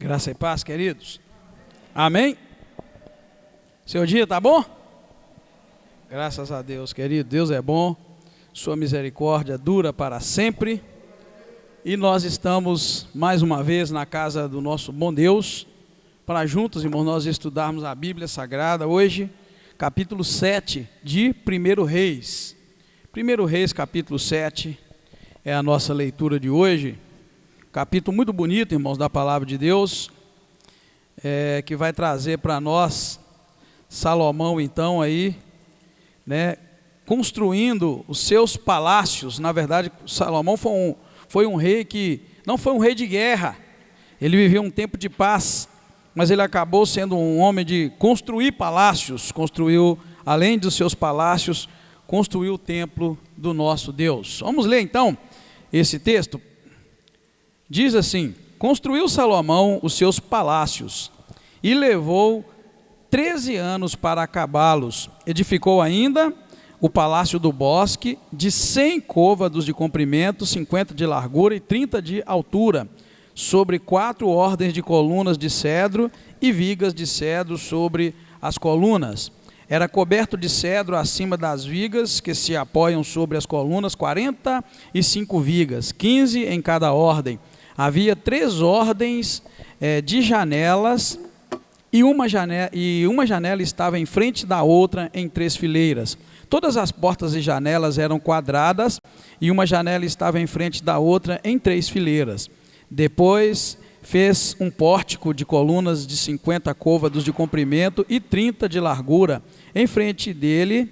Graça e paz, queridos. Amém? Seu dia tá bom? Graças a Deus, querido. Deus é bom. Sua misericórdia dura para sempre. E nós estamos mais uma vez na casa do nosso bom Deus, para juntos, irmãos, nós estudarmos a Bíblia Sagrada. Hoje, capítulo 7 de 1 Reis. 1 Reis, capítulo 7, é a nossa leitura de hoje. Capítulo muito bonito, irmãos, da palavra de Deus, que vai trazer para nós Salomão, então, aí, né, construindo os seus palácios. Na verdade, Salomão foi um rei que não foi um rei de guerra. Ele viveu um tempo de paz, mas ele acabou sendo um homem de construir palácios. Construiu, além dos seus palácios, construiu o templo do nosso Deus. Vamos ler então esse texto. Diz assim: construiu Salomão os seus palácios e levou 13 anos para acabá-los. Edificou ainda o palácio do bosque, de 100 côvados de comprimento, 50 de largura e 30 de altura, sobre 4 ordens de colunas de cedro e vigas de cedro sobre as colunas. Era coberto de cedro acima das vigas que se apoiam sobre as colunas, 45 vigas, 15 em cada ordem. Havia 3 ordens de janelas, e uma janela estava em frente da outra em 3 fileiras. Todas as portas e janelas eram quadradas, e uma janela estava em frente da outra em 3 fileiras. Depois fez um pórtico de colunas de 50 côvados de comprimento e 30 de largura. Em frente dele,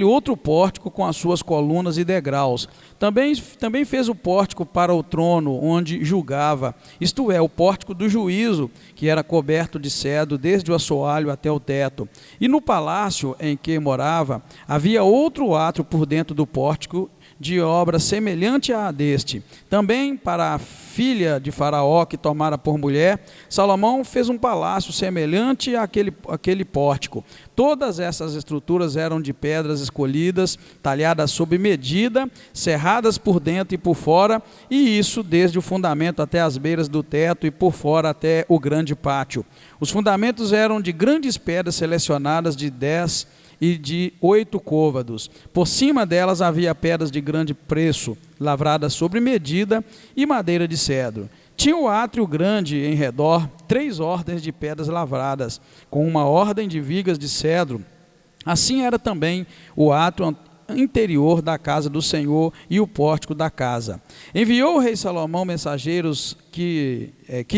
outro pórtico com as suas colunas e degraus. Também fez o pórtico para o trono, onde julgava, isto é, o pórtico do juízo, que era coberto de cedro desde o assoalho até o teto. E no palácio em que morava, havia outro átrio por dentro do pórtico, de obra semelhante à deste. Também para a filha de Faraó, que tomara por mulher, Salomão fez um palácio semelhante àquele pórtico. Todas essas estruturas eram de pedras escolhidas, talhadas sob medida, cerradas por dentro e por fora, e isso desde o fundamento até as beiras do teto e por fora até o grande pátio. Os fundamentos eram de grandes pedras selecionadas de 10 e de 8 côvados. Por cima delas havia pedras de grande preço, lavradas sobre medida, e madeira de cedro. Tinha o átrio grande em redor, 3 ordens de pedras lavradas, com uma ordem de vigas de cedro. Assim era também o átrio interior da casa do Senhor e o pórtico da casa. Enviou o rei Salomão mensageiros que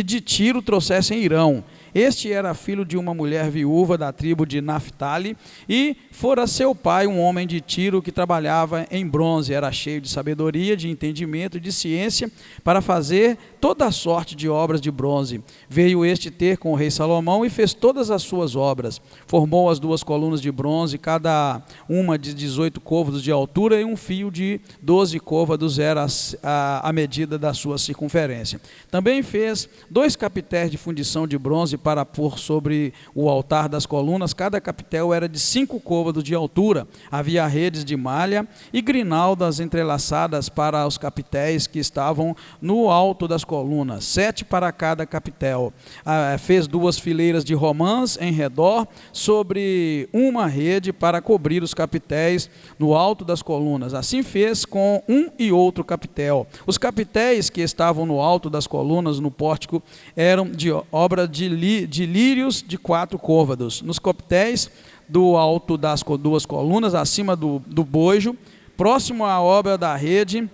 de Tiro trouxessem Irão. Este era filho de uma mulher viúva da tribo de Naphtali, e fora seu pai um homem de Tiro que trabalhava em bronze. Era cheio de sabedoria, de entendimento e de ciência para fazer toda a sorte de obras de bronze. Veio este ter com o rei Salomão e fez todas as suas obras. Formou as 2 colunas de bronze, cada uma de 18 côvados de altura, e um fio de 12 côvados era a medida da sua circunferência. Também fez 2 capitéis de fundição de bronze para pôr sobre o altar das colunas. Cada capitel era de 5 côvados de altura. Havia redes de malha e grinaldas entrelaçadas para os capitéis que estavam no alto das colunas, 7 para cada capitel. Fez 2 fileiras de romãs em redor, sobre uma rede para cobrir os capitéis no alto das colunas. Assim fez com um e outro capitel. Os capitéis que estavam no alto das colunas, no pórtico, eram de obra de lírios de 4 côvados. Nos capitéis do alto das 2 colunas, acima do bojo, próximo à obra da rede,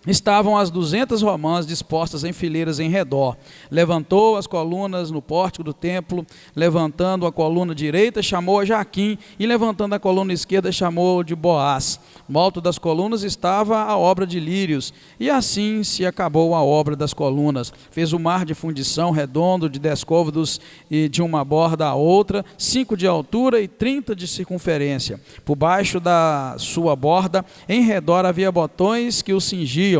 estavam as 200 romãs dispostas em fileiras em redor. Levantou as colunas no pórtico do templo, levantando a coluna direita, chamou a Jaquim, e levantando a coluna esquerda, chamou de Boaz. No alto das colunas estava a obra de lírios, e assim se acabou a obra das colunas. Fez o mar de fundição redondo de 10 côvados e de uma borda à outra, 5 de altura e 30 de circunferência. Por baixo da sua borda, em redor havia botões que o cingiam,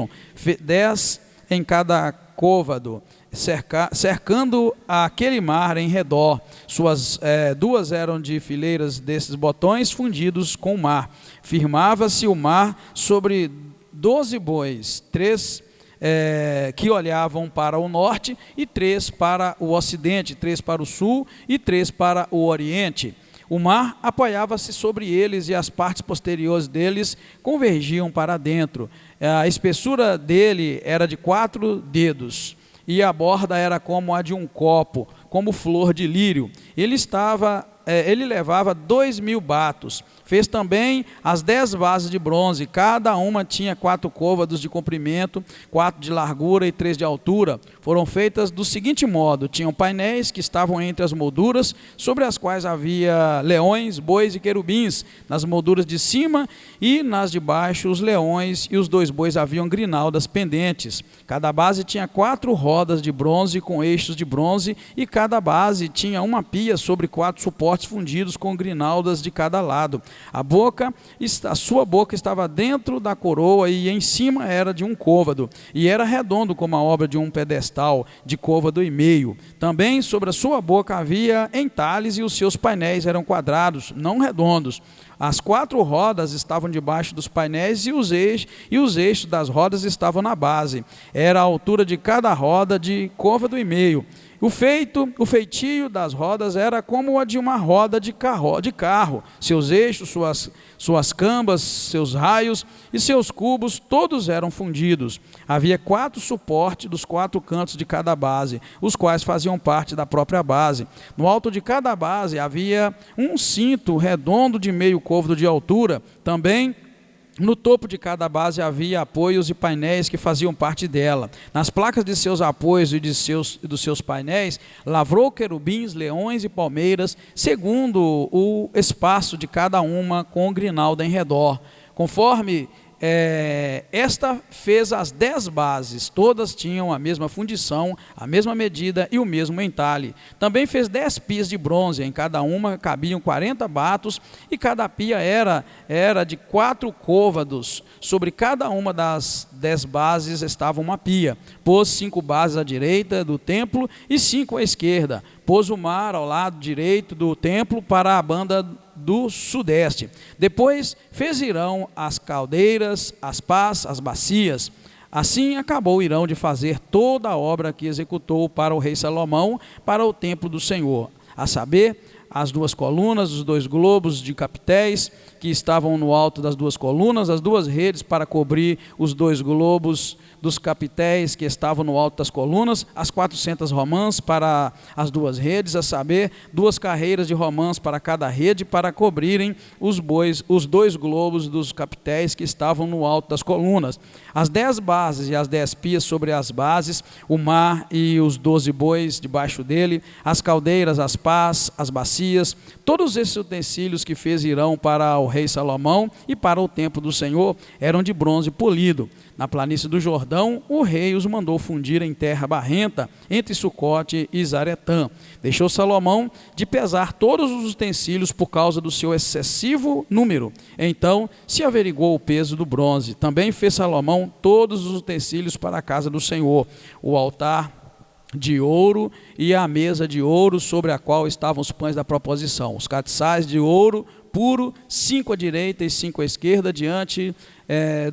10 em cada côvado, cercando aquele mar em redor. Suas 2 eram de fileiras desses botões fundidos com o mar. Firmava-se o mar sobre 12 bois, 3 que olhavam para o norte, e 3 para o ocidente, 3 para o sul e 3 para o oriente. O mar apoiava-se sobre eles e as partes posteriores deles convergiam para dentro. A espessura dele era de 4 dedos e a borda era como a de um copo, como flor de lírio. Ele levava 2.000 batos. Fez também as 10 bases de bronze, cada uma tinha 4 côvados de comprimento, 4 de largura e 3 de altura. Foram feitas do seguinte modo: tinham painéis que estavam entre as molduras, sobre as quais havia leões, bois e querubins. Nas molduras de cima e nas de baixo, os leões e os 2 bois haviam grinaldas pendentes. Cada base tinha 4 rodas de bronze com eixos de bronze, e cada base tinha uma pia sobre 4 suportes fundidos com grinaldas de cada lado. A sua boca estava dentro da coroa e em cima era de um côvado, e era redondo como a obra de um pedestal de côvado e meio. Também sobre a sua boca havia entalhes, e os seus painéis eram quadrados, não redondos. As 4 rodas estavam debaixo dos painéis, e os eixos das rodas estavam na base. Era a altura de cada roda de côvado e meio. O feitio das rodas era como a de uma roda de carro. Seus eixos, suas cambas, seus raios e seus cubos, todos eram fundidos. Havia 4 suportes dos 4 cantos de cada base, os quais faziam parte da própria base. No alto de cada base havia um cinto redondo de meio côvado de altura. Também no topo de cada base havia apoios e painéis que faziam parte dela. Nas placas de seus apoios e dos seus painéis, lavrou querubins, leões e palmeiras, segundo o espaço de cada uma, com grinalda em redor. Conforme esta fez as 10 bases, todas tinham a mesma fundição, a mesma medida e o mesmo entalhe. Também fez 10 pias de bronze, em cada uma cabiam 40 batos, e cada pia era de 4 côvados. Sobre cada uma das 10 bases estava uma pia. Pôs 5 bases à direita do templo e 5 à esquerda. Pôs o mar ao lado direito do templo para a banda do sudeste. Depois fez Irão as caldeiras, as pás, as bacias. Assim acabou Irão de fazer toda a obra que executou para o rei Salomão, para o templo do Senhor, a saber, as 2 colunas, os 2 globos de capitéis que estavam no alto das 2 colunas, as 2 redes para cobrir os 2 globos dos capitéis que estavam no alto das colunas, as 400 romãs para as 2 redes, a saber, 2 carreiras de romãs para cada rede, para cobrirem os 2 globos dos capitéis que estavam no alto das colunas. As 10 bases e as 10 pias sobre as bases, o mar e os 12 bois debaixo dele, as caldeiras, as pás, as bacias, todos esses utensílios que fez Irão para o rei Salomão e para o templo do Senhor eram de bronze polido. Na planície do Jordão, o rei os mandou fundir em terra barrenta, entre Sucote e Zaretã. Deixou Salomão de pesar todos os utensílios por causa do seu excessivo número. Então se averigou o peso do bronze. Também fez Salomão todos os utensílios para a casa do Senhor: o altar de ouro e a mesa de ouro sobre a qual estavam os pães da proposição, os castiçais de ouro puro, 5 à direita e 5 à esquerda, diante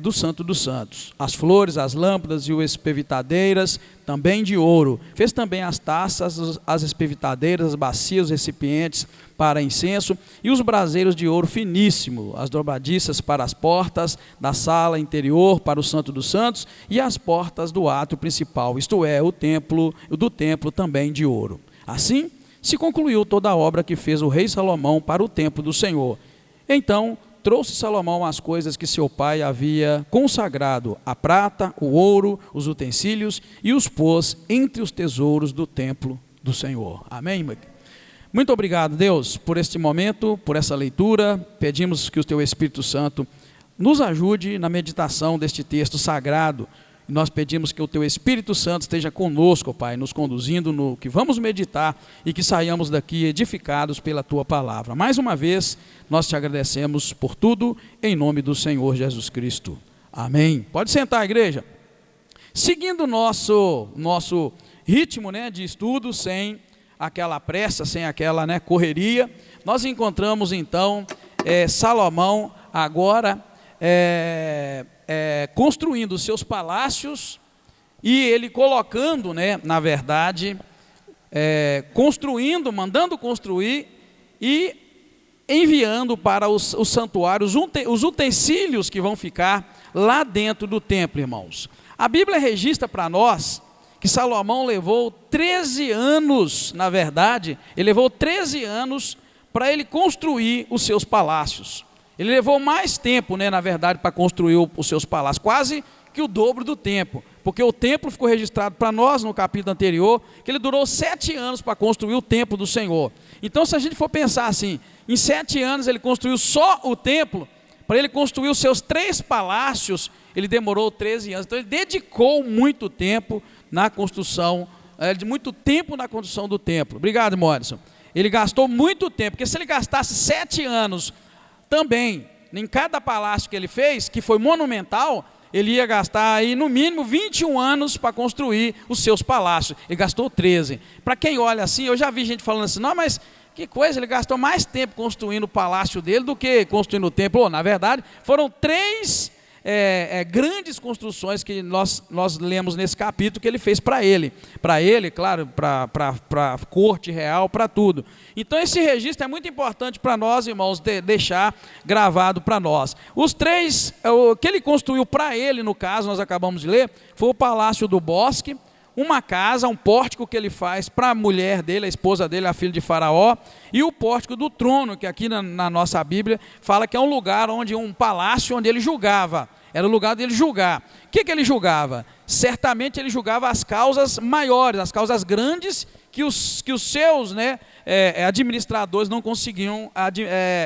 do Santo dos Santos. As flores, as lâmpadas e as espevitadeiras, também de ouro. Fez também as taças, as espevitadeiras, as bacias, os recipientes para incenso, e os braseiros de ouro finíssimo, as dobradiças para as portas da sala interior, para o Santo dos Santos, e as portas do átrio principal, isto é, o do templo também de ouro. Assim se concluiu toda a obra que fez o rei Salomão para o templo do Senhor. Então trouxe Salomão as coisas que seu pai havia consagrado, a prata, o ouro, os utensílios, e os pôs entre os tesouros do templo do Senhor. Amém? Muito obrigado, Deus, por este momento, por essa leitura. Pedimos que o teu Espírito Santo nos ajude na meditação deste texto sagrado. Nós pedimos que o teu Espírito Santo esteja conosco, Pai, nos conduzindo no que vamos meditar, e que saiamos daqui edificados pela tua palavra. Mais uma vez, nós te agradecemos por tudo, em nome do Senhor Jesus Cristo. Amém. Pode sentar, igreja. Seguindo o nosso ritmo, de estudo, sem aquela pressa, sem aquela correria, nós encontramos então Salomão agora construindo seus palácios e ele colocando, né, na verdade, construindo, mandando construir e enviando para os santuários os utensílios que vão ficar lá dentro do templo, irmãos. A Bíblia registra para nós que Salomão levou 13 anos, na verdade, ele levou 13 anos para ele construir os seus palácios. Ele levou mais tempo, né, na verdade, para construir os seus palácios, quase que o dobro do tempo, porque o templo ficou registrado para nós no capítulo anterior, que ele durou 7 anos para construir o templo do Senhor. Então, se a gente for pensar assim, em 7 anos ele construiu só o templo, para ele construir os seus 3 palácios, ele demorou 13 anos. Então, ele dedicou muito tempo na construção, muito tempo na construção do templo. Obrigado, Morrison. Ele gastou muito tempo, porque se ele gastasse 7 anos também, em cada palácio que ele fez, que foi monumental, ele ia gastar aí no mínimo 21 anos para construir os seus palácios. Ele gastou 13. Para quem olha assim, eu já vi gente falando assim, não, mas que coisa, ele gastou mais tempo construindo o palácio dele do que construindo o templo. Na verdade, foram 3 grandes construções que nós lemos nesse capítulo que ele fez para ele, claro, para a corte real, para tudo. Então esse registro é muito importante para nós, irmãos, deixar gravado para nós. Os 3, o que ele construiu para ele, no caso, nós acabamos de ler, foi o Palácio do Bosque, uma casa, um pórtico que ele faz para a mulher dele, a esposa dele, a filha de Faraó, e o pórtico do trono, que aqui na nossa Bíblia fala que é um lugar onde, um palácio onde ele julgava, era o lugar dele julgar. O que ele julgava? Certamente ele julgava as causas maiores, as causas grandes que os seus, né, administradores não conseguiam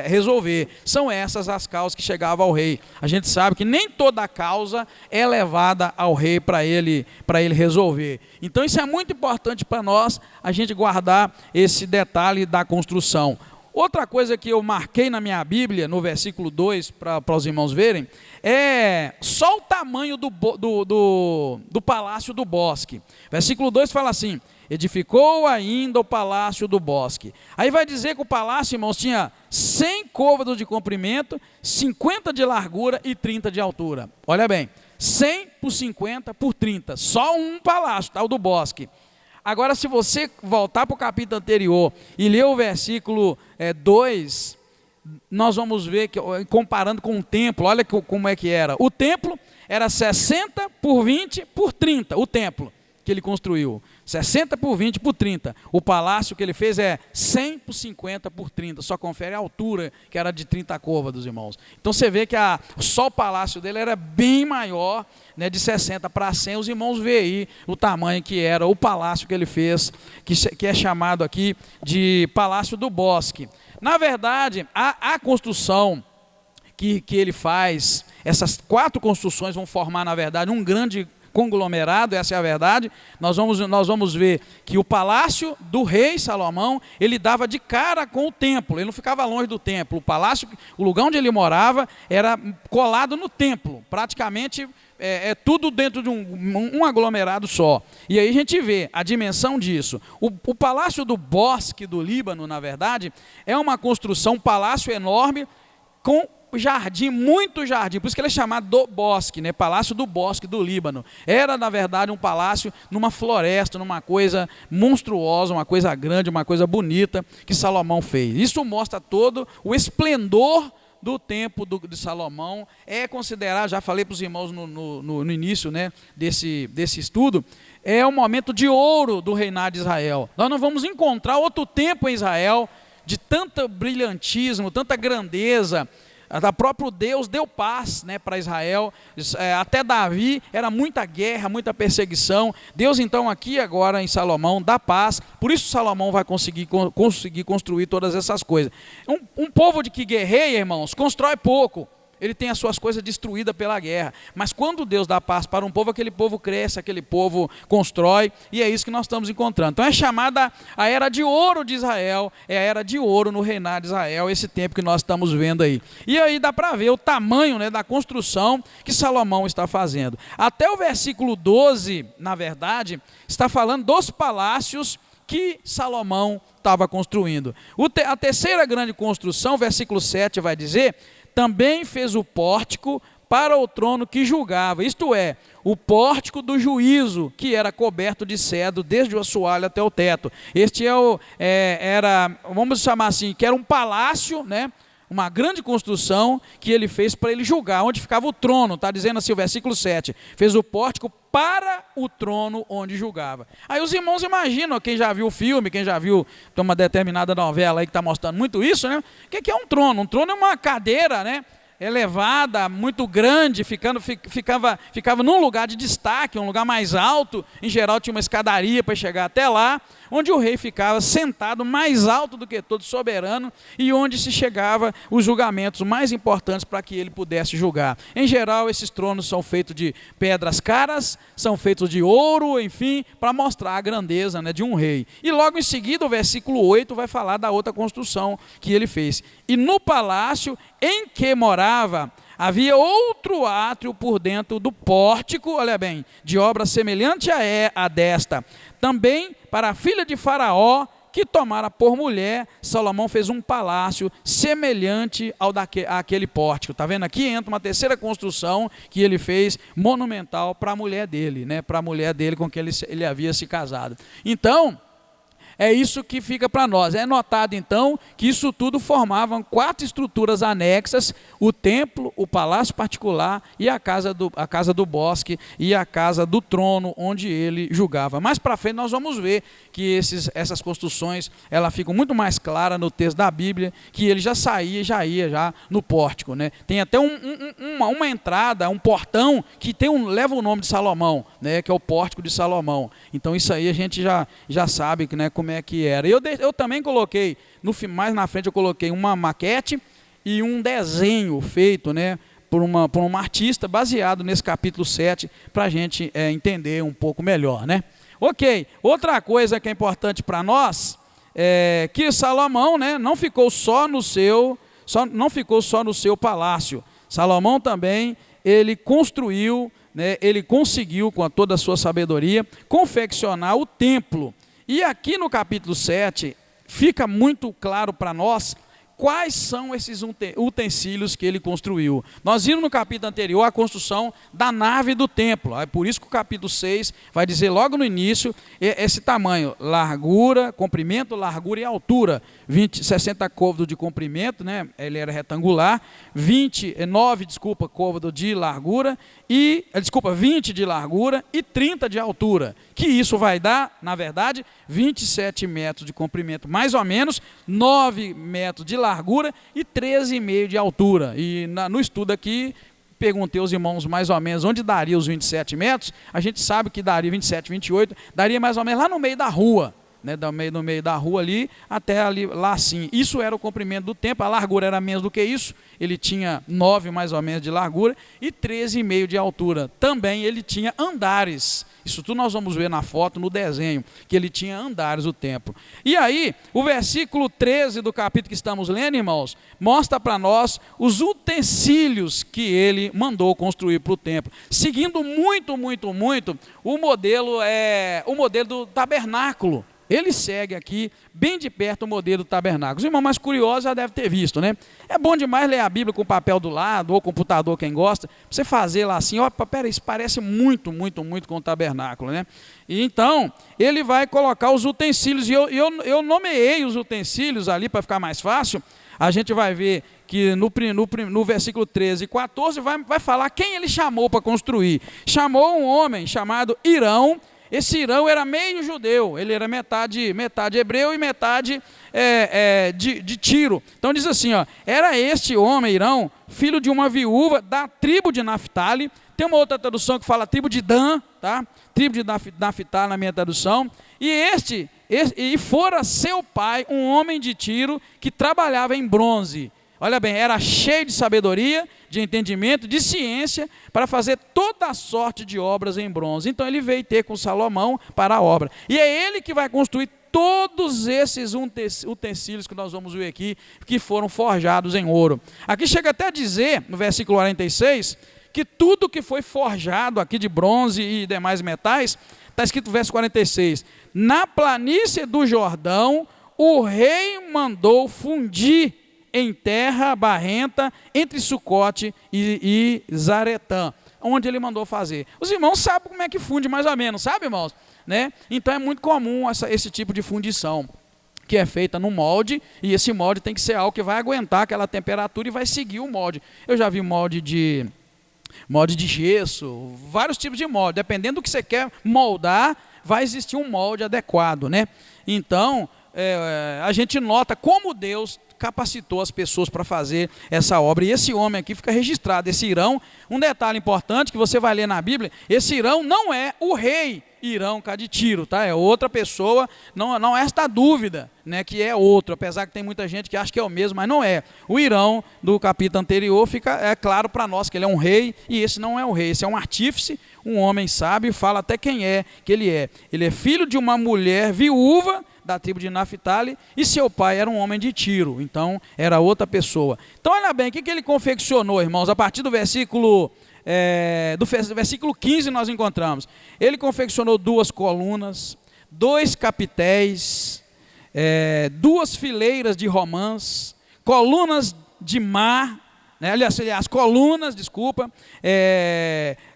resolver. São essas as causas que chegavam ao rei. A gente sabe que nem toda causa é levada ao rei para ele resolver. Então isso é muito importante para nós, a gente guardar esse detalhe da construção. Outra coisa que eu marquei na minha Bíblia, no versículo 2, para os irmãos verem, é só o tamanho do palácio do bosque. Versículo 2 fala assim: edificou ainda o palácio do bosque. Aí vai dizer que o palácio, irmãos, tinha 100 côvados de comprimento, 50 de largura e 30 de altura. Olha bem, 100 por 50 por 30, só um palácio, tal do bosque. Agora, se você voltar para o capítulo anterior e ler o versículo 2, nós vamos ver, que, comparando com o templo, olha como é que era. O templo era 60 por 20 por 30, o templo que ele construiu. 60 por 20 por 30. O palácio que ele fez é 100 por 50 por 30. Só confere a altura, que era de 30 côvados, irmãos. Então você vê que só o palácio dele era bem maior, né, de 60 para 100. Os irmãos veem aí o tamanho que era o palácio que ele fez, que é chamado aqui de Palácio do Bosque. Na verdade, a construção que ele faz, essas 4 construções vão formar, na verdade, um grande conglomerado, essa é a verdade. Nós vamos ver que o palácio do rei Salomão, ele dava de cara com o templo, ele não ficava longe do templo. O palácio, o lugar onde ele morava, era colado no templo, praticamente tudo dentro de um aglomerado só. E aí a gente vê a dimensão disso. O Palácio do Bosque do Líbano, na verdade, é uma construção, um palácio enorme com jardim, muito jardim, por isso que ele é chamado do Bosque, né? Palácio do Bosque do Líbano. Era, na verdade, um palácio numa floresta, numa coisa monstruosa, uma coisa grande, uma coisa bonita que Salomão fez. Isso mostra todo o esplendor do tempo de Salomão. É considerado, já falei para os irmãos no início, né, desse estudo, é um momento de ouro do reinado de Israel. Nós não vamos encontrar outro tempo em Israel de tanto brilhantismo, tanta grandeza. O próprio Deus deu paz, né, para Israel. Até Davi era muita guerra, muita perseguição. Deus então aqui agora em Salomão dá paz. Por isso Salomão vai conseguir construir todas essas coisas. Um povo de que guerreia, irmãos, constrói pouco. Ele tem as suas coisas destruídas pela guerra. Mas quando Deus dá paz para um povo, aquele povo cresce, aquele povo constrói. E é isso que nós estamos encontrando. Então é chamada a era de ouro de Israel. É a era de ouro no reinado de Israel, esse tempo que nós estamos vendo aí. E aí dá para ver o tamanho, né, da construção que Salomão está fazendo. Até o versículo 12, na verdade, está falando dos palácios que Salomão estava construindo. A terceira grande construção, versículo 7 vai dizer: também fez o pórtico para o trono que julgava, isto é, o pórtico do juízo, que era coberto de cedro desde o assoalho até o teto. Este era, vamos chamar assim, que era um palácio, né? Uma grande construção que ele fez para ele julgar, onde ficava o trono, está dizendo assim o versículo 7, fez o pórtico para o trono onde julgava. Aí os irmãos imaginam, quem já viu o filme, quem já viu, tem uma determinada novela aí que está mostrando muito isso, né? O que é um trono? Um trono é uma cadeira, né? Elevada, muito grande, ficava num lugar de destaque, um lugar mais alto, em geral tinha uma escadaria para chegar até lá, onde o rei ficava sentado mais alto do que todo soberano e onde se chegava os julgamentos mais importantes para que ele pudesse julgar. Em geral, esses tronos são feitos de pedras caras, são feitos de ouro, enfim, para mostrar a grandeza, né, de um rei. E logo em seguida, o versículo 8 vai falar da outra construção que ele fez. E no palácio em que morava, havia outro átrio por dentro do pórtico, olha bem, de obra semelhante a desta. Também para a filha de Faraó, que tomara por mulher, Salomão fez um palácio semelhante àquele pórtico. Está vendo aqui? Entra uma terceira construção que ele fez, monumental, para a mulher dele, né? Para a mulher dele com quem ele havia se casado. Então, é isso que fica para nós. É notado então que isso tudo formavam 4 estruturas anexas: o templo, o palácio particular e a casa do bosque e a casa do trono onde ele julgava. Mais para frente nós vamos ver que essas construções elas ficam muito mais claras no texto da Bíblia, que ele já ia no pórtico, né? Tem até uma entrada, um portão que leva o nome de Salomão, né? Que é o pórtico de Salomão. Então isso aí a gente já sabe, né, como é que era. Eu também coloquei, mais na frente eu coloquei uma maquete e um desenho feito, né, por uma artista, baseado nesse capítulo 7, para a gente entender um pouco melhor, né? Ok, outra coisa que é importante para nós é que Salomão, né, não ficou só no seu palácio. Salomão também, ele construiu, né, ele conseguiu, com toda a sua sabedoria, confeccionar o templo. E aqui no capítulo 7, fica muito claro para nós quais são esses utensílios que ele construiu. Nós vimos no capítulo anterior a construção da nave do templo. É por isso que o capítulo 6 vai dizer logo no início esse tamanho: largura, comprimento, largura e altura. 60 côvados de comprimento, né? Ele era retangular, 20 côvados de largura, 20 de largura e 30 de altura. Que isso vai dar, na verdade, 27 metros de comprimento, mais ou menos, 9 metros de largura e 13,5 de altura. E no estudo aqui, perguntei aos irmãos mais ou menos onde daria os 27 metros. A gente sabe que daria 27, 28, daria mais ou menos lá no meio da rua, né, no meio da rua ali, até ali, lá assim. Isso era o comprimento do templo. A largura era menos do que isso, ele tinha 9 mais ou menos de largura e 13,5 de altura. Também ele tinha andares. Isso tudo nós vamos ver na foto, no desenho, que ele tinha andares o templo. E aí, o versículo 13 do capítulo que estamos lendo, irmãos, mostra para nós os utensílios que ele mandou construir para o templo, seguindo muito o modelo do tabernáculo. Ele segue aqui, bem de perto, o modelo do tabernáculo. Os irmãos mais curiosos já devem ter visto, né? É bom demais ler a Bíblia com papel do lado, ou computador, quem gosta, para você fazer lá assim, ó, peraí, isso parece muito com o tabernáculo, né? E então, ele vai colocar os utensílios, e eu nomeei os utensílios ali para ficar mais fácil. A gente vai ver que no versículo 13 e 14 vai falar quem ele chamou para construir. Chamou um homem chamado Irão. Esse Irão era meio judeu, ele era metade hebreu e metade de Tiro. Então diz assim, ó, era este homem, Irão, filho de uma viúva da tribo de Naftali. Tem uma outra tradução que fala tribo de Dan, tá? Tribo de Naftali na minha tradução. E fora seu pai, um homem de Tiro, que trabalhava em bronze. Olha bem, era cheio de sabedoria, de entendimento, de ciência, para fazer toda a sorte de obras em bronze. Então ele veio ter com Salomão para a obra. E é ele que vai construir todos esses utensílios que nós vamos ver aqui, que foram forjados em ouro. Aqui chega até a dizer, no versículo 46, que tudo que foi forjado aqui de bronze e demais metais, está escrito no verso 46, na planície do Jordão, o rei mandou fundir em terra barrenta, entre Sucote e Zaretã, onde ele mandou fazer. Os irmãos sabem como é que funde mais ou menos, sabe, irmãos? Né? Então é muito comum esse tipo de fundição, que é feita no molde, e esse molde tem que ser algo que vai aguentar aquela temperatura e vai seguir o molde. Eu já vi molde de gesso, vários tipos de molde, dependendo do que você quer moldar, vai existir um molde adequado, né? Então, a gente nota como Deus capacitou as pessoas para fazer essa obra, e esse homem aqui fica registrado, esse Irão. Um detalhe importante que você vai ler na Bíblia, esse Irão não é o rei Irão cá de Tiro, tá? É outra pessoa, não é esta dúvida, né, que é outro, apesar que tem muita gente que acha que é o mesmo, mas não é. O Irão do capítulo anterior é claro para nós que ele é um rei, e esse não é o rei, esse é um artífice, um homem sábio, fala até quem é que ele é. Ele é filho de uma mulher viúva da tribo de Naphtali, e seu pai era um homem de Tiro, então era outra pessoa. Então olha bem, o que ele confeccionou, irmãos? A partir do versículo 15 nós encontramos. Ele confeccionou 2 colunas, 2 capitéis, 2 fileiras de romãs, colunas de mar, né? aliás, colunas, desculpa,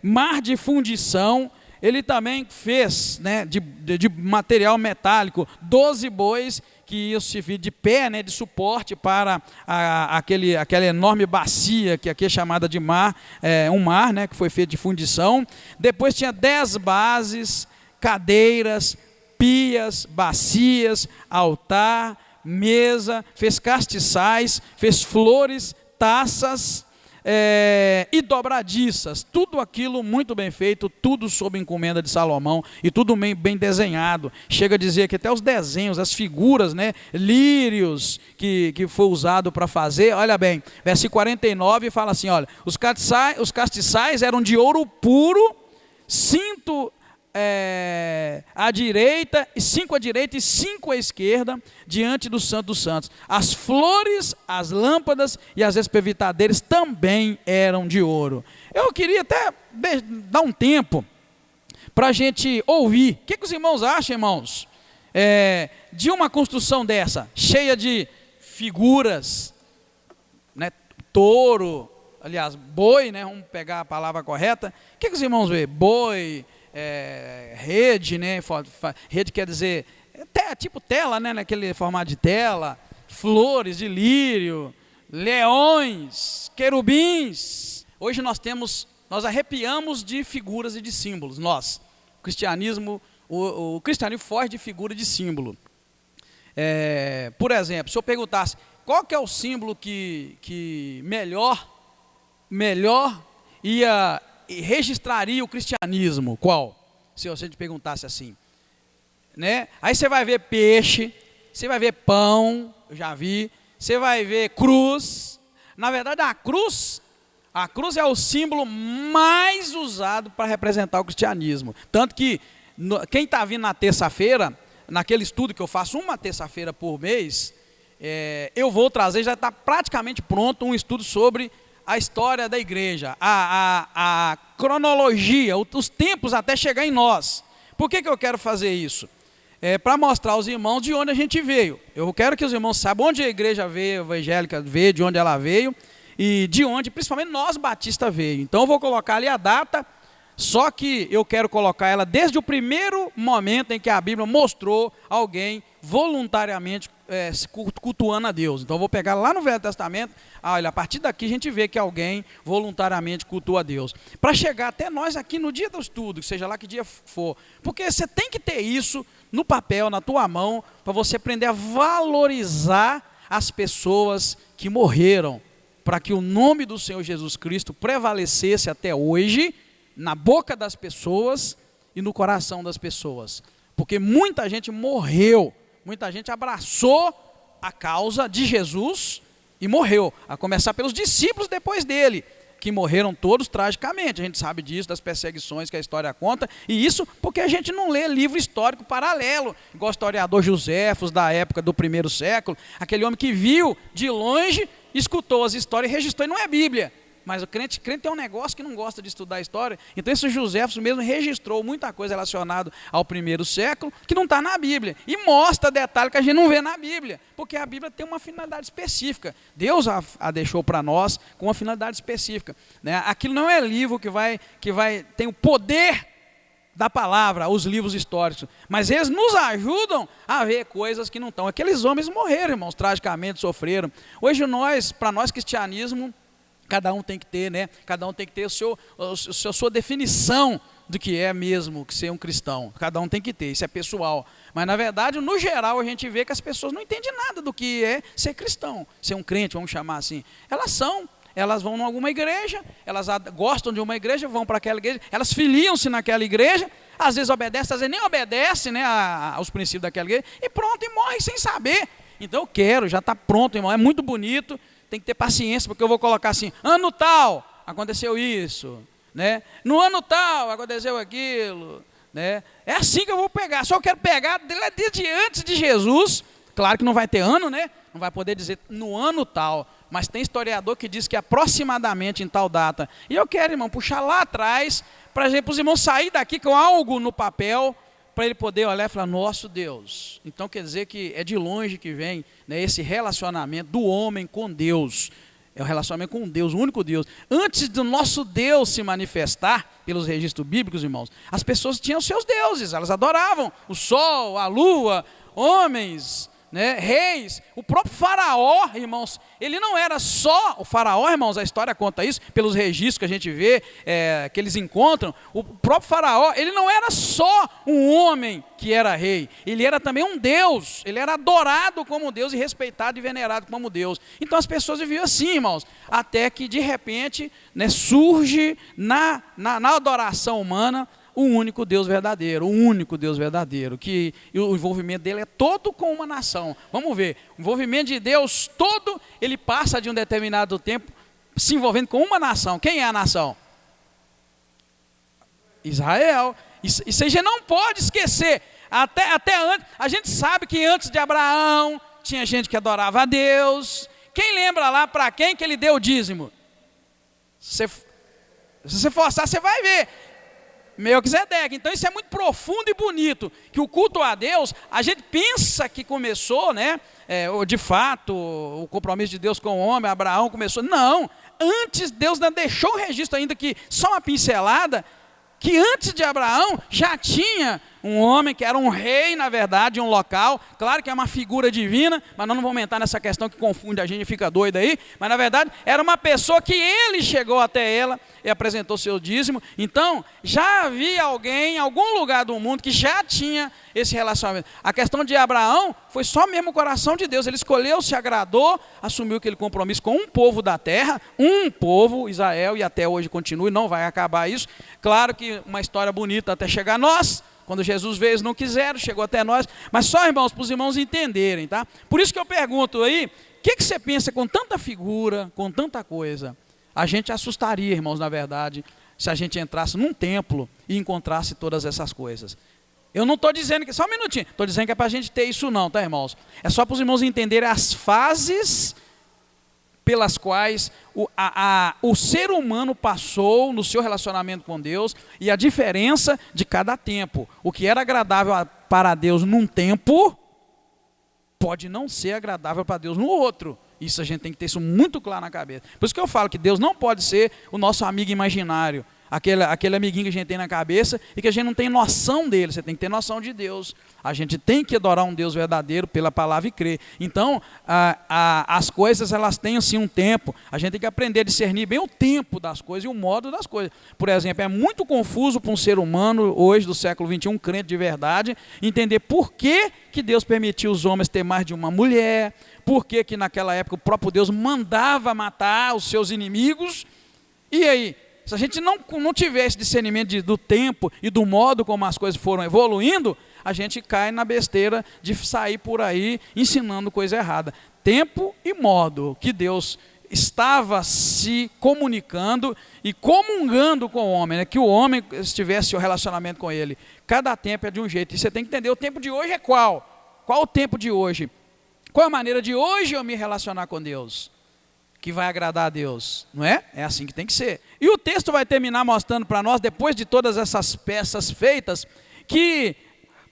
mar de fundição. Ele também fez, né, de material metálico 12 bois que iam servir de pé, né, de suporte para aquela enorme bacia que aqui é chamada de mar, um mar, né, que foi feito de fundição. Depois tinha 10 bases, cadeiras, pias, bacias, altar, mesa, fez castiçais, fez flores, taças, e dobradiças, tudo aquilo muito bem feito, tudo sob encomenda de Salomão, e tudo bem desenhado. Chega a dizer que até os desenhos, as figuras, né, lírios que foi usado para fazer, olha bem, versículo 49 fala assim, olha, os castiçais eram de ouro puro, 5 à direita, e 5 à direita e 5 à esquerda, diante do Santo dos Santos. As flores, as lâmpadas e as espevitadeiras também eram de ouro. Eu queria até dar um tempo para a gente ouvir. O que os irmãos acham, irmãos, de uma construção dessa, cheia de figuras, né, touro, aliás, boi, né, vamos pegar a palavra correta. O que os irmãos veem? Boi, rede, né? Rede quer dizer tipo tela, né? Naquele formato de tela, flores de lírio, leões, querubins. Hoje nós arrepiamos de figuras e de símbolos. O cristianismo foge de figura e de símbolo. Por exemplo, se eu perguntasse qual que é o símbolo que melhor ia e registraria o cristianismo, qual? Se você te perguntasse assim, né? Aí você vai ver peixe, você vai ver pão, eu já vi, você vai ver cruz. Na verdade, a cruz é o símbolo mais usado para representar o cristianismo. Tanto que quem está vindo na terça-feira, naquele estudo que eu faço uma terça-feira por mês, eu vou trazer, já está praticamente pronto, um estudo sobre a história da igreja, a cronologia, os tempos até chegar em nós. Por que eu quero fazer isso? Para mostrar aos irmãos de onde a gente veio. Eu quero que os irmãos saibam onde a igreja veio, a evangélica veio, de onde ela veio, e de onde, principalmente nós, Batista, veio. Então eu vou colocar ali a data, só que eu quero colocar ela desde o primeiro momento em que a Bíblia mostrou alguém voluntariamente cultuando a Deus. Então eu vou pegar lá no Velho Testamento, olha, a partir daqui a gente vê que alguém voluntariamente cultua a Deus. Para chegar até nós aqui no dia do estudo, seja lá que dia for, porque você tem que ter isso no papel, na tua mão, para você aprender a valorizar as pessoas que morreram, para que o nome do Senhor Jesus Cristo prevalecesse até hoje, na boca das pessoas e no coração das pessoas. Porque muita gente morreu, muita gente abraçou a causa de Jesus e morreu, a começar pelos discípulos depois dele, que morreram todos tragicamente. A gente sabe disso, das perseguições que a história conta, e isso porque a gente não lê livro histórico paralelo, igual o historiador Joséfos da época do primeiro século, aquele homem que viu de longe, escutou as histórias e registrou, e não é Bíblia. Mas o crente tem um negócio que não gosta de estudar a história. Então esse Joséfo mesmo registrou muita coisa relacionada ao primeiro século que não está na Bíblia. E mostra detalhe que a gente não vê na Bíblia. Porque a Bíblia tem uma finalidade específica. Deus a deixou para nós com uma finalidade específica, né? Aquilo não é livro tem o poder da palavra, os livros históricos. Mas eles nos ajudam a ver coisas que não estão. Aqueles homens morreram, irmãos, tragicamente sofreram. Hoje para nós cristianismo, cada um tem que ter, né? Cada um tem que ter a sua definição do que é mesmo que ser um cristão. Cada um tem que ter, isso é pessoal. Mas na verdade, no geral, a gente vê que as pessoas não entendem nada do que é ser cristão, ser um crente, vamos chamar assim. Elas vão em alguma igreja, elas gostam de uma igreja, vão para aquela igreja, elas filiam-se naquela igreja, às vezes obedecem, às vezes nem obedecem, né, aos princípios daquela igreja, e pronto, e morre sem saber. Então já está pronto, irmão, é muito bonito. Tem que ter paciência, porque eu vou colocar assim, ano tal, aconteceu isso, né? No ano tal, aconteceu aquilo, né? É assim que eu vou pegar, só eu quero pegar desde antes de Jesus. Claro que não vai ter ano, né? Não vai poder dizer no ano tal, mas tem historiador que diz que aproximadamente em tal data. E eu quero, irmão, puxar lá atrás, para os irmãos sair daqui com algo no papel, para ele poder olhar e falar, nosso Deus. Então quer dizer que é de longe que vem, né, esse relacionamento do homem com Deus. É o relacionamento com Deus, o único Deus. Antes do nosso Deus se manifestar, pelos registros bíblicos, irmãos, as pessoas tinham seus deuses, elas adoravam o sol, a lua, homens, né, reis. O próprio faraó, irmãos, ele não era só o faraó, irmãos, a história conta isso, pelos registros que a gente vê, que eles encontram. O próprio faraó, ele não era só um homem que era rei, ele era também um Deus, ele era adorado como Deus e respeitado e venerado como Deus. Então as pessoas viviam assim, irmãos, até que de repente, né, surge na adoração humana o único Deus verdadeiro, que o envolvimento dele é todo com uma nação. Vamos ver, o envolvimento de Deus todo, ele passa de um determinado tempo se envolvendo com uma nação. Quem é a nação? Israel. Isso a gente não pode esquecer. Até antes, a gente sabe que antes de Abraão, tinha gente que adorava a Deus. Quem lembra lá para quem que ele deu o dízimo? Se você forçar, você vai ver. Melquisedeque. Então isso é muito profundo e bonito, que o culto a Deus, a gente pensa que começou, né, de fato, o compromisso de Deus com o homem, Abraão começou, não, antes Deus não deixou o registro ainda que, só uma pincelada, que antes de Abraão já tinha um homem que era um rei, na verdade, de um local. Claro que é uma figura divina, mas nós não vamos entrar nessa questão que confunde a gente e fica doido aí. Mas na verdade era uma pessoa que ele chegou até ela e apresentou seu dízimo. Então já havia alguém em algum lugar do mundo que já tinha esse relacionamento. A questão de Abraão foi só mesmo o coração de Deus. Ele escolheu, se agradou, assumiu aquele compromisso com um povo da terra, um povo, Israel, e até hoje continua e não vai acabar isso. Claro que uma história bonita até chegar a nós. Quando Jesus veio, eles não quiseram, chegou até nós. Mas só, irmãos, para os irmãos entenderem, tá? Por isso que eu pergunto aí, o que você pensa com tanta figura, com tanta coisa? A gente assustaria, irmãos, na verdade, se a gente entrasse num templo e encontrasse todas essas coisas. Eu não estou dizendo que, só um minutinho, estou dizendo que é para a gente ter isso não, tá, irmãos? É só para os irmãos entenderem as fases pelas quais o ser humano passou no seu relacionamento com Deus e a diferença de cada tempo. O que era agradável para Deus num tempo, pode não ser agradável para Deus no outro. Isso a gente tem que ter isso muito claro na cabeça. Por isso que eu falo que Deus não pode ser o nosso amigo imaginário, aquele amiguinho que a gente tem na cabeça e que a gente não tem noção dele. Você tem que ter noção de Deus. A gente tem que adorar um Deus verdadeiro pela palavra e crer. Então, as coisas, elas têm assim um tempo. A gente tem que aprender a discernir bem o tempo das coisas e o modo das coisas. Por exemplo, é muito confuso para um ser humano, hoje do século XXI, um crente de verdade, entender por que Deus permitiu os homens ter mais de uma mulher, por que naquela época o próprio Deus mandava matar os seus inimigos. E aí? Se a gente não tiver esse discernimento do tempo e do modo como as coisas foram evoluindo, a gente cai na besteira de sair por aí ensinando coisa errada. Tempo e modo que Deus estava se comunicando e comungando com o homem, né? Que o homem estivesse o relacionamento com ele. Cada tempo é de um jeito. E você tem que entender, o tempo de hoje é qual? Qual o tempo de hoje? Qual a maneira de hoje eu me relacionar com Deus? que vai agradar a Deus, não é? É assim que tem que ser. E o texto vai terminar mostrando para nós, depois de todas essas peças feitas, que,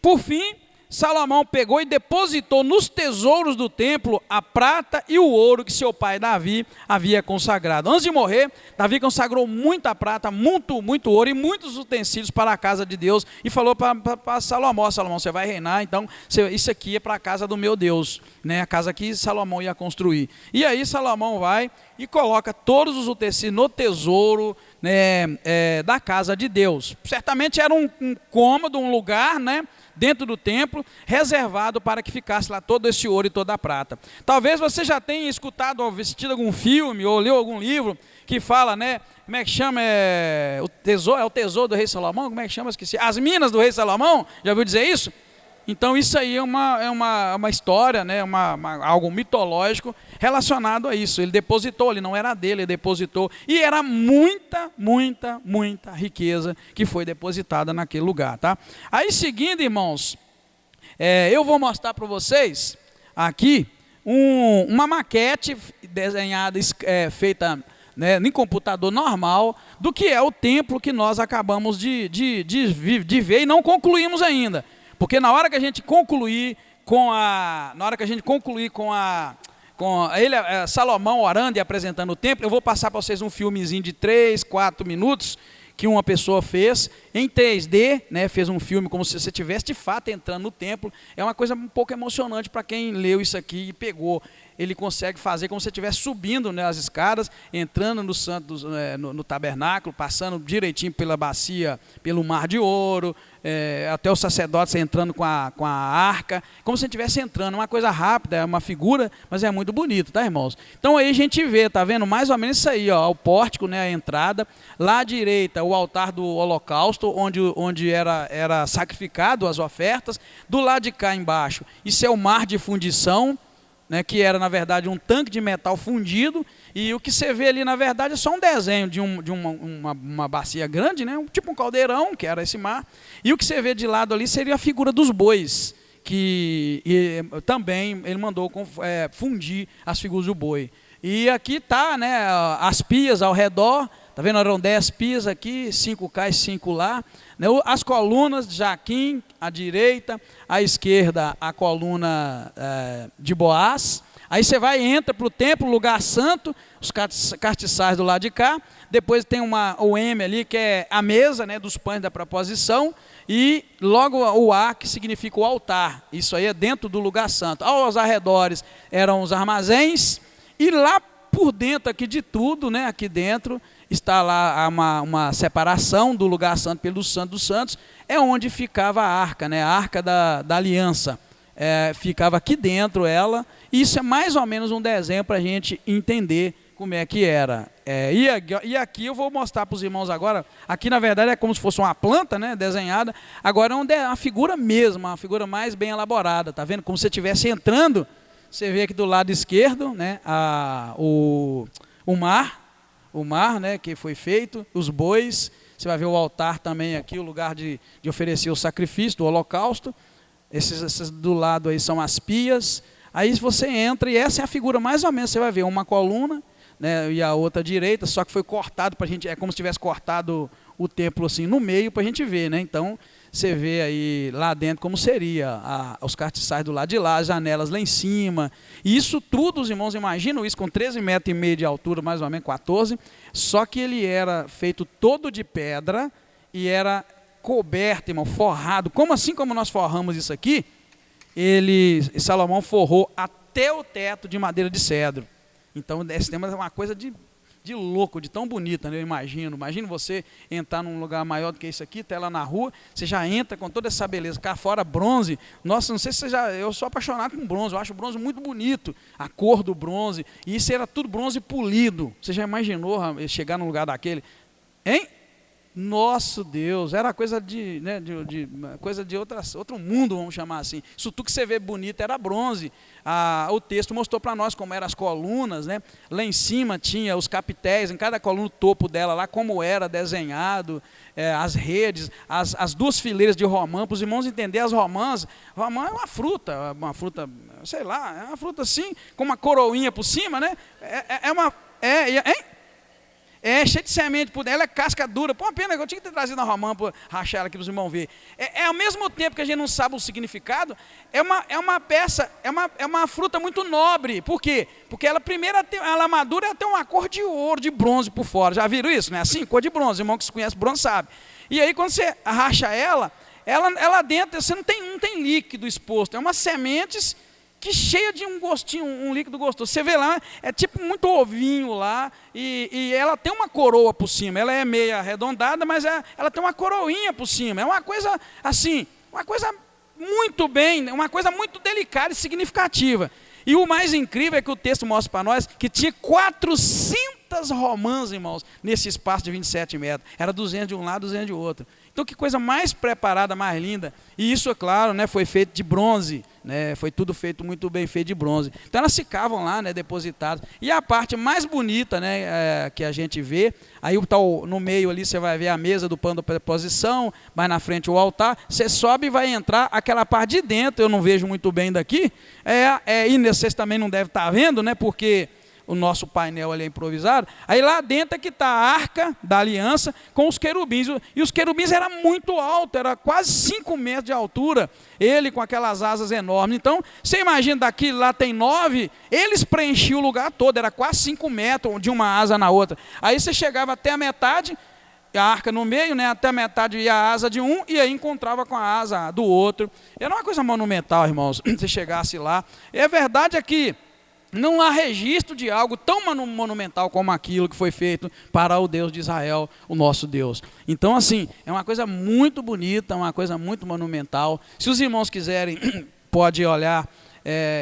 por fim, Salomão pegou e depositou nos tesouros do templo a prata e o ouro que seu pai Davi havia consagrado. Antes de morrer, Davi consagrou muita prata, muito ouro e muitos utensílios para a casa de Deus e falou para Salomão: Salomão, você vai reinar, então isso aqui é para a casa do meu Deus, né? A casa que Salomão ia construir. E aí Salomão vai e coloca todos os utensílios no tesouro, né, da casa de Deus. Certamente era um cômodo, um lugar, né, dentro do templo, reservado para que ficasse lá todo esse ouro e toda a prata. Talvez você já tenha escutado ou assistido algum filme ou leu algum livro que fala, né, como é que chama, o tesouro do rei Salomão, como é que chama, esqueci, as minas do rei Salomão, já ouviu dizer isso? Então isso aí é uma história, né, algo mitológico relacionado a isso. Ele depositou, ele não era dele, ele depositou, e era muita riqueza que foi depositada naquele lugar, tá? Aí seguindo, irmãos, eu vou mostrar para vocês aqui uma maquete desenhada, feita, né, em computador normal, do que é o templo que nós acabamos de ver e não concluímos ainda. Porque na hora que a gente concluir Salomão orando e apresentando o templo, eu vou passar para vocês um filmezinho de 3, 4 minutos que uma pessoa fez em 3D, né, fez um filme como se você estivesse de fato entrando no templo. É uma coisa um pouco emocionante para quem leu isso aqui e pegou. Ele consegue fazer como se você estivesse subindo, né, as escadas, entrando no santo, no tabernáculo, passando direitinho pela bacia, pelo mar de ouro, até os sacerdotes entrando com a arca, como se estivesse entrando. Uma coisa rápida, é uma figura, mas é muito bonito, tá, irmãos? Então aí a gente vê, tá vendo? Mais ou menos isso aí, ó, o pórtico, né, a entrada. Lá à direita, o altar do holocausto, onde era sacrificado as ofertas. Do lado de cá embaixo, isso é o mar de fundição, né, que era na verdade um tanque de metal fundido, e o que você vê ali na verdade é só um desenho de uma bacia grande, né, tipo um caldeirão, que era esse mar, e o que você vê de lado ali seria a figura dos bois, que também ele mandou fundir as figuras do boi. E aqui está, né, as pias ao redor. Está vendo? Eram 10 pias aqui, 5 cá e 5 lá. As colunas de Jaquim, à direita, à esquerda a coluna de Boaz. Aí você vai e entra para o templo, lugar santo, os castiçais do lado de cá. Depois tem o M ali, que é a mesa, né, dos pães da proposição. E logo o A, que significa o altar. Isso aí é dentro do lugar santo. Aos arredores eram os armazéns. E lá por dentro aqui de tudo, né, aqui dentro, está lá uma separação do lugar santo pelo Santo dos Santos, é onde ficava a arca, né, a arca da aliança. Ficava aqui dentro ela, e isso é mais ou menos um desenho para a gente entender como é que era. E aqui eu vou mostrar para os irmãos agora, aqui na verdade é como se fosse uma planta, né, desenhada, agora é uma figura mesmo, uma figura mais bem elaborada, tá vendo? Como se você estivesse entrando. Você vê aqui do lado esquerdo, né, o mar, né, que foi feito, os bois. Você vai ver o altar também aqui, o lugar de oferecer o sacrifício do holocausto. Esses do lado aí são as pias. Aí você entra e essa é a figura mais ou menos. Você vai ver uma coluna, né, e a outra à direita, só que foi cortado para a gente, é como se tivesse cortado o templo assim no meio para a gente ver, né? Então você vê aí lá dentro como seria os castiçais do lado de lá, as janelas lá em cima. E isso tudo, os irmãos imaginam isso, com 13,5 metros de altura, mais ou menos 14, só que ele era feito todo de pedra e era coberto, irmão, forrado. Assim como nós forramos isso aqui, Salomão forrou até o teto de madeira de cedro. Então esse tema é uma coisa de louco, de tão bonita, né? Eu imagino. Imagina você entrar num lugar maior do que isso aqui, até lá na rua, você já entra com toda essa beleza. Cá fora, bronze. Nossa, não sei se eu sou apaixonado com bronze, eu acho o bronze muito bonito, a cor do bronze. E isso era tudo bronze polido. Você já imaginou chegar num lugar daquele? Hein? Nosso Deus, era coisa coisa de outro mundo, vamos chamar assim. Isso tudo que você vê bonito era bronze. O texto mostrou para nós como eram as colunas, né? Lá em cima tinha os capitéis, em cada coluna, o topo dela lá, como era desenhado, as redes, as duas fileiras de romã, para os irmãos entenderem as romãs. Romã é uma fruta, sei lá, é uma fruta assim, com uma coroinha por cima, né? Cheio de semente por dentro, ela é casca dura. Pô, uma pena, eu tinha que ter trazido na romã para rachar ela aqui para os irmãos verem. Ao mesmo tempo que a gente não sabe o significado, é uma peça, é uma fruta muito nobre. Por quê? Porque ela primeiro, ela madura, ela tem uma cor de ouro, de bronze por fora. Já viram isso? Não é assim? Cor de bronze, o irmão que se conhece bronze sabe. E aí quando você racha ela dentro, você não tem líquido exposto, é umas sementes que cheia de um gostinho, um líquido gostoso. Você vê lá, é tipo muito ovinho lá, e ela tem uma coroa por cima. Ela é meio arredondada, mas ela tem uma coroinha por cima. É uma coisa assim, uma coisa muito bem, uma coisa muito delicada e significativa. E o mais incrível é que o texto mostra para nós que tinha 400 romãs, irmãos, nesse espaço de 27 metros. Era 200 de um lado, 200 de outro. Então, que coisa mais preparada, mais linda. E isso, é claro, né, foi feito de bronze. Né, foi tudo feito muito bem feito de bronze. Então, elas ficavam lá, né, depositadas. E a parte mais bonita, né, que a gente vê, aí no meio ali você vai ver a mesa do pano da preposição, mais na frente o altar. Você sobe e vai entrar aquela parte de dentro. Eu não vejo muito bem daqui. E vocês também não devem estar vendo, né, porque o nosso painel ali é improvisado. Aí lá dentro é que está a arca da aliança com os querubins. E os querubins eram muito altos, era quase 5 metros de altura. Ele com aquelas asas enormes. Então, você imagina daqui, lá tem 9, eles preenchiam o lugar todo, era quase 5 metros de uma asa na outra. Aí você chegava até a metade, a arca no meio, né, até a metade ia a asa de um, e aí encontrava com a asa do outro. Era uma coisa monumental, irmãos, se chegasse lá. E a verdade é que não há registro de algo tão monumental como aquilo que foi feito para o Deus de Israel, o nosso Deus. Então, assim, é uma coisa muito bonita, uma coisa muito monumental. Se os irmãos quiserem, pode olhar,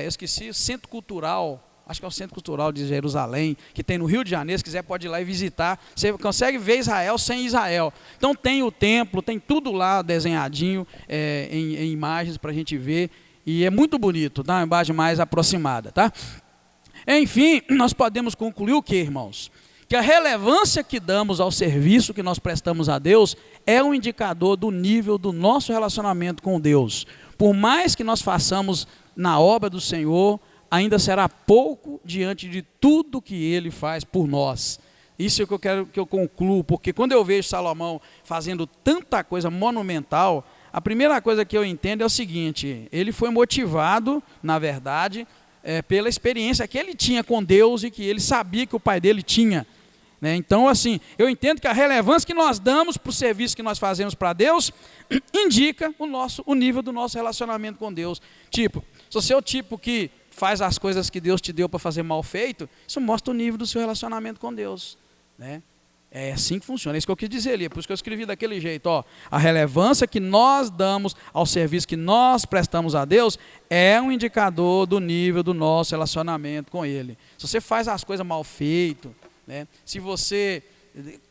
eu esqueci, o Centro Cultural, acho que é o Centro Cultural de Jerusalém, que tem no Rio de Janeiro. Se quiser pode ir lá e visitar. Você consegue ver Israel sem Israel. Então tem o templo, tem tudo lá desenhadinho em imagens para a gente ver. E é muito bonito, tá? Uma imagem mais aproximada, tá? Enfim, nós podemos concluir o que, irmãos? Que a relevância que damos ao serviço que nós prestamos a Deus é um indicador do nível do nosso relacionamento com Deus. Por mais que nós façamos na obra do Senhor, ainda será pouco diante de tudo que Ele faz por nós. Isso é o que eu quero que eu concluo, porque quando eu vejo Salomão fazendo tanta coisa monumental, a primeira coisa que eu entendo é o seguinte: ele foi motivado, na verdade, pela experiência que ele tinha com Deus e que ele sabia que o pai dele tinha. Né? Então, assim, eu entendo que a relevância que nós damos para o serviço que nós fazemos para Deus indica o nível do nosso relacionamento com Deus. Tipo, se você é o tipo que faz as coisas que Deus te deu para fazer mal feito, isso mostra o nível do seu relacionamento com Deus. Né? É assim que funciona, é isso que eu quis dizer ali, por isso que eu escrevi daquele jeito, ó. A relevância que nós damos ao serviço que nós prestamos a Deus é um indicador do nível do nosso relacionamento com Ele. Se você faz as coisas mal feitas, né? Se você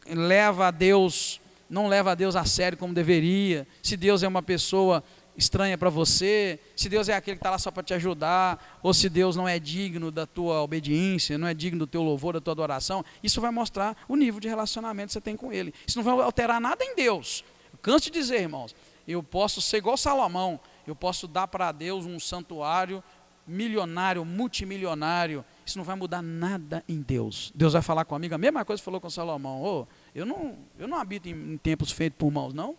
não leva a Deus a sério como deveria, se Deus é uma pessoa estranha para você, se Deus é aquele que está lá só para te ajudar, ou se Deus não é digno da tua obediência, não é digno do teu louvor, da tua adoração, isso vai mostrar o nível de relacionamento que você tem com Ele. Isso não vai alterar nada em Deus. Eu canso de dizer, irmãos, eu posso ser igual Salomão, eu posso dar para Deus um santuário milionário, multimilionário, isso não vai mudar nada em Deus. Deus vai falar comigo a mesma coisa que falou com Salomão: eu não habito em templos feitos por mãos, não.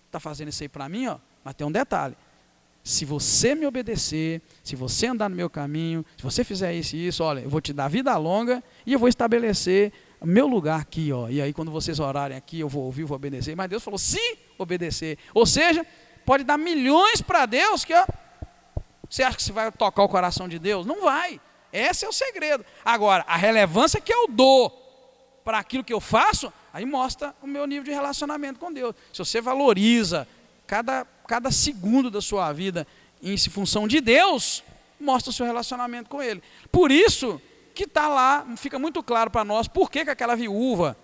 Está fazendo isso aí para mim, ó. Mas tem um detalhe: se você me obedecer, se você andar no meu caminho, se você fizer isso e isso, olha, eu vou te dar vida longa e eu vou estabelecer o meu lugar aqui, ó. E aí quando vocês orarem aqui, eu vou ouvir, vou obedecer. Mas Deus falou, se obedecer. Ou seja, pode dar milhões para Deus que, ó, você acha que você vai tocar o coração de Deus? Não vai. Esse é o segredo. Agora, a relevância que eu dou para aquilo que eu faço, aí mostra o meu nível de relacionamento com Deus. Se você valoriza cada segundo da sua vida em função de Deus, mostra o seu relacionamento com Ele. Por isso que está lá, fica muito claro para nós, por que aquela viúva,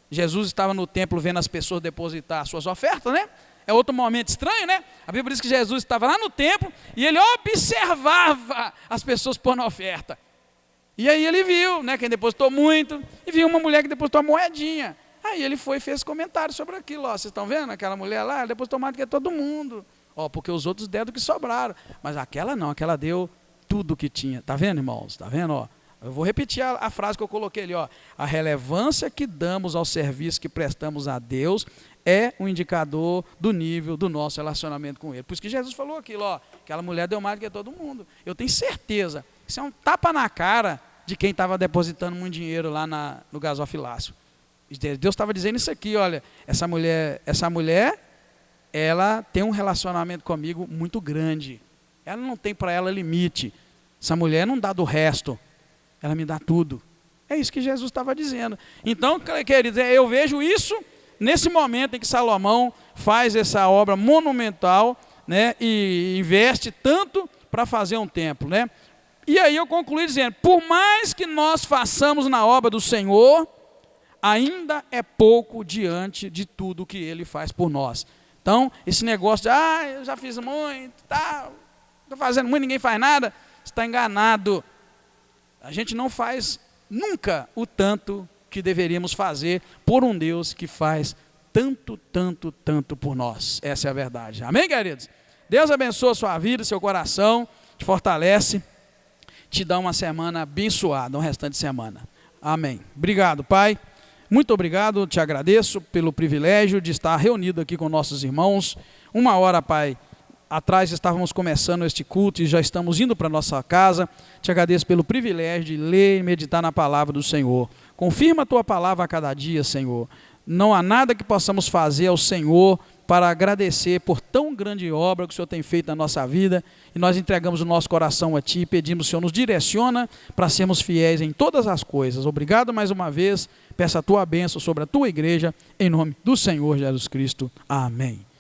Jesus estava no templo vendo as pessoas depositar suas ofertas, né? É outro momento estranho, né? A Bíblia diz que Jesus estava lá no templo e ele observava as pessoas pondo oferta. E aí ele viu, né, quem depositou muito, e viu uma mulher que depositou uma moedinha. Aí ele foi e fez comentários sobre aquilo. Ó, vocês estão vendo aquela mulher lá? Ela depositou mais do que todo mundo. Ó, porque os outros deram do que sobraram. Mas aquela não, aquela deu tudo que tinha. Está vendo, irmãos? Está vendo? Ó, Eu vou repetir a frase que eu coloquei ali, ó. A relevância que damos ao serviço que prestamos a Deus é um indicador do nível do nosso relacionamento com Ele. Por isso que Jesus falou aquilo, ó, aquela mulher deu mais do que todo mundo. Eu tenho certeza, isso é um tapa na cara de quem estava depositando muito dinheiro lá no gasofilácio. Deus estava dizendo isso aqui, olha, essa mulher, ela tem um relacionamento comigo muito grande. Ela não tem para ela limite. Essa mulher não dá do resto, ela me dá tudo. É isso que Jesus estava dizendo. Então, queridos, eu vejo isso nesse momento em que Salomão faz essa obra monumental, né, e investe tanto para fazer um templo, né? E aí eu concluí dizendo, por mais que nós façamos na obra do Senhor, ainda é pouco diante de tudo que Ele faz por nós. Então, esse negócio de, eu já fiz muito, estou fazendo muito, ninguém faz nada, você está enganado. A gente não faz nunca o tanto que deveríamos fazer por um Deus que faz tanto, tanto, tanto por nós. Essa é a verdade. Amém, queridos? Deus abençoa a sua vida, seu coração, te fortalece, te dá uma semana abençoada, um restante de semana. Amém. Obrigado, Pai. Muito obrigado, te agradeço pelo privilégio de estar reunido aqui com nossos irmãos. 1 hora, Pai, atrás estávamos começando este culto e já estamos indo para a nossa casa. Te agradeço pelo privilégio de ler e meditar na palavra do Senhor. Confirma a tua palavra a cada dia, Senhor. Não há nada que possamos fazer ao Senhor para agradecer por tão grande obra que o Senhor tem feito na nossa vida. E nós entregamos o nosso coração a Ti e pedimos, Senhor, nos direciona para sermos fiéis em todas as coisas. Obrigado mais uma vez. Peço a Tua bênção sobre a Tua igreja, em nome do Senhor Jesus Cristo. Amém.